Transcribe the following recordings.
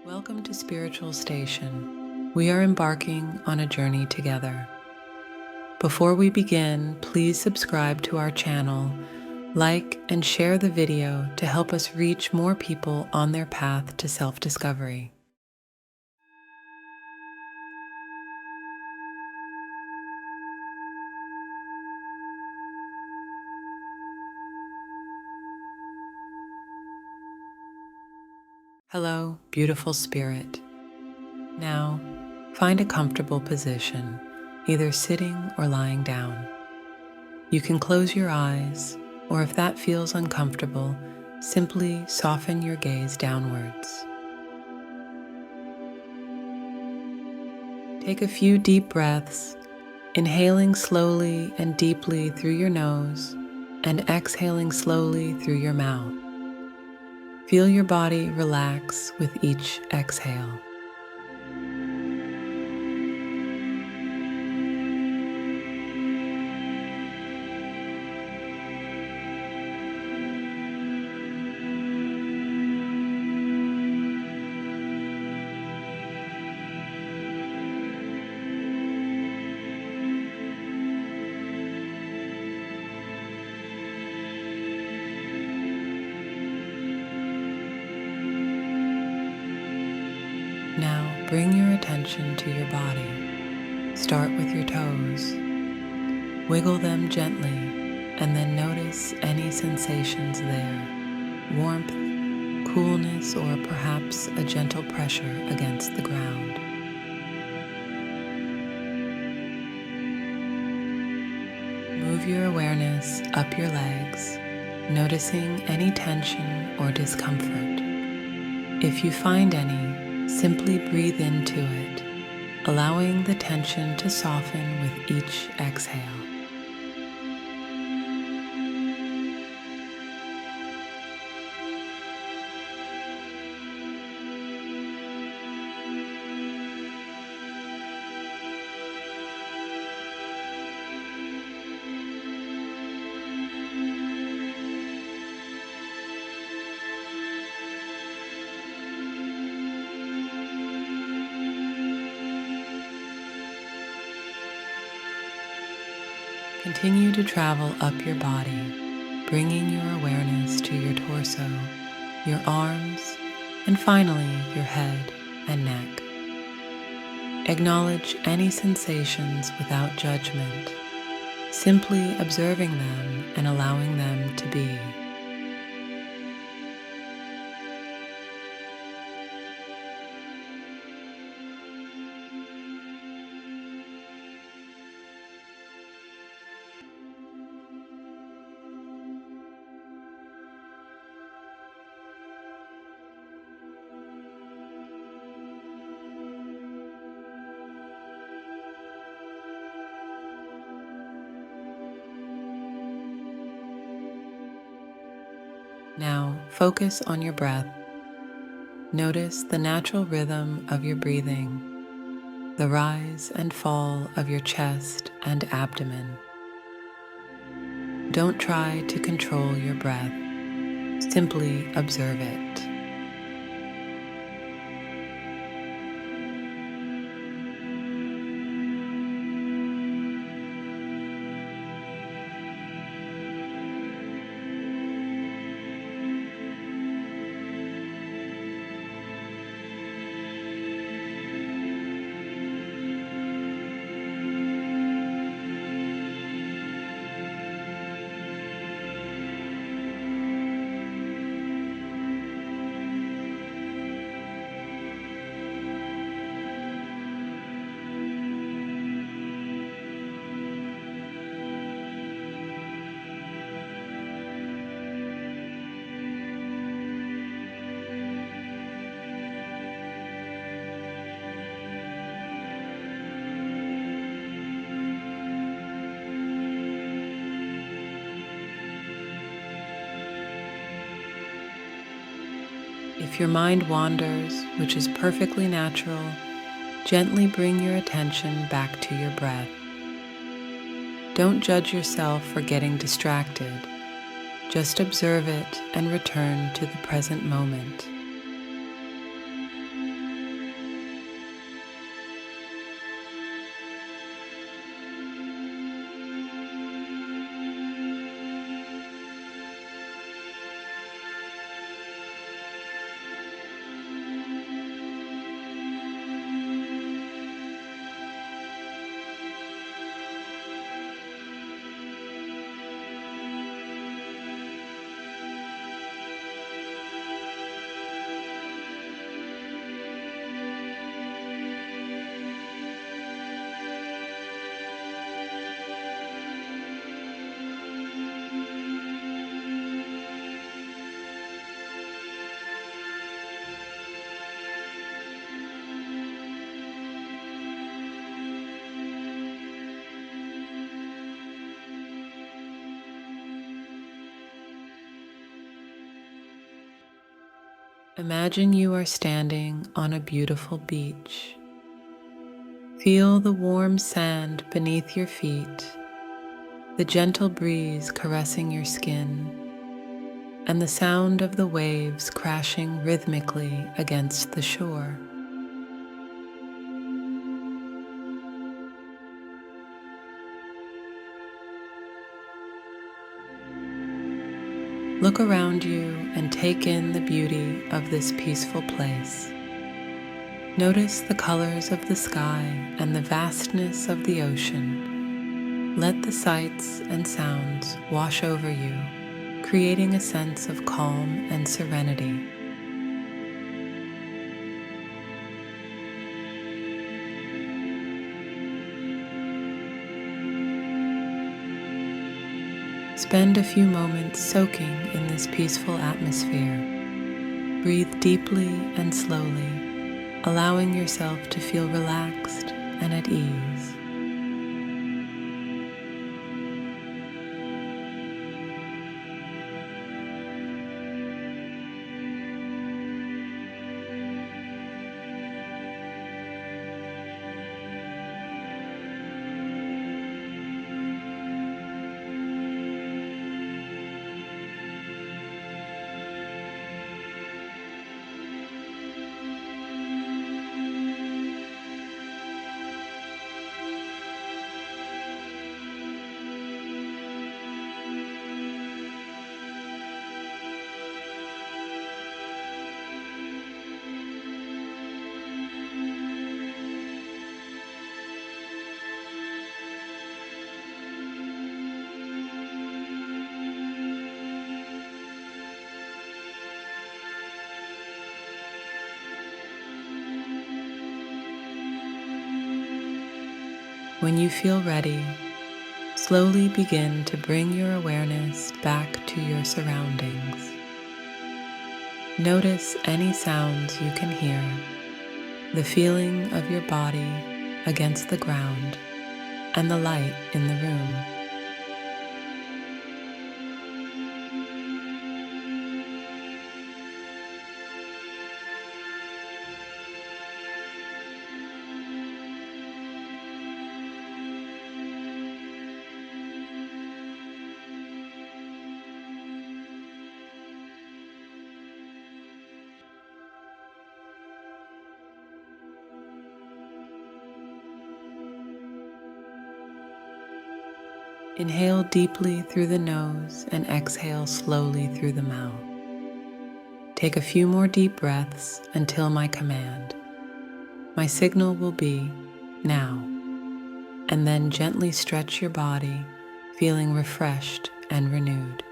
Welcome to Spiritual Station. We are embarking on a journey together. Before we begin, please subscribe to our channel, like and share the video to help us reach more people on their path to self-discovery. Hello, beautiful spirit. Now, find a comfortable position, either sitting or lying down. You can close your eyes, or if that feels uncomfortable, simply soften your gaze downwards. Take a few deep breaths, inhaling slowly and deeply through your nose and exhaling slowly through your mouth. Feel your body relax with each exhale. Now bring your attention to your body. Start with your toes. Wiggle them gently and then notice any sensations there. Warmth, coolness, or perhaps a gentle pressure against the ground. Move your awareness up your legs, noticing any tension or discomfort. If you find any, simply breathe into it, allowing the tension to soften with each exhale. Continue to travel up your body, bringing your awareness to your torso, your arms, and finally your head and neck. Acknowledge any sensations without judgment, simply observing them and allowing them to be. Now focus on your breath. Notice the natural rhythm of your breathing, the rise and fall of your chest and abdomen. Don't try to control your breath, simply observe it. If your mind wanders, which is perfectly natural, gently bring your attention back to your breath. Don't judge yourself for getting distracted. Just observe it and return to the present moment. Imagine you are standing on a beautiful beach. Feel the warm sand beneath your feet, the gentle breeze caressing your skin, and the sound of the waves crashing rhythmically against the shore. Look around you and take in the beauty of this peaceful place. Notice the colors of the sky and the vastness of the ocean. Let the sights and sounds wash over you, creating a sense of calm and serenity. Spend a few moments soaking in this peaceful atmosphere. Breathe deeply and slowly, allowing yourself to feel relaxed and at ease. When you feel ready, slowly begin to bring your awareness back to your surroundings. Notice any sounds you can hear, the feeling of your body against the ground, and the light in the room. Inhale deeply through the nose and exhale slowly through the mouth. Take a few more deep breaths until my command. My signal will be now, and then gently stretch your body, feeling refreshed and renewed.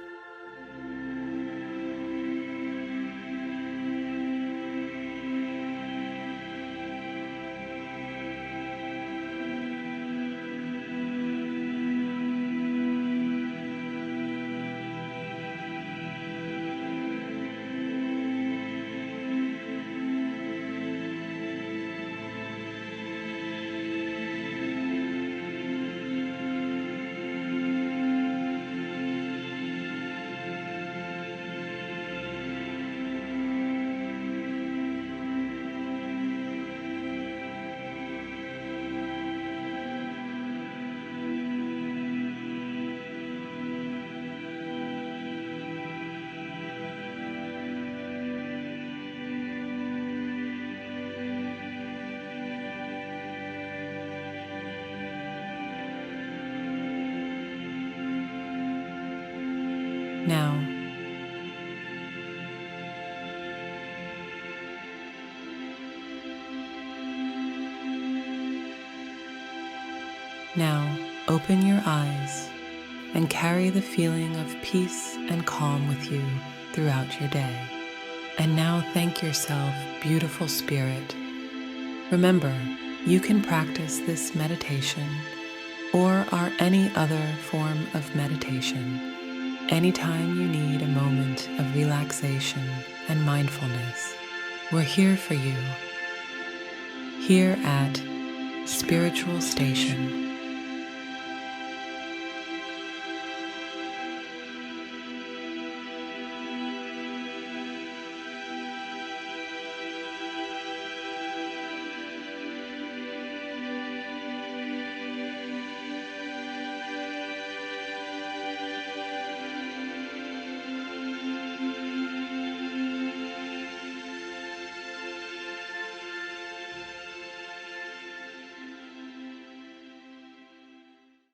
Now, open your eyes and carry the feeling of peace and calm with you throughout your day. And now thank yourself, beautiful spirit. Remember, you can practice this meditation or any other form of meditation anytime you need a moment of relaxation and mindfulness. We're here for you, here at Spiritual Station.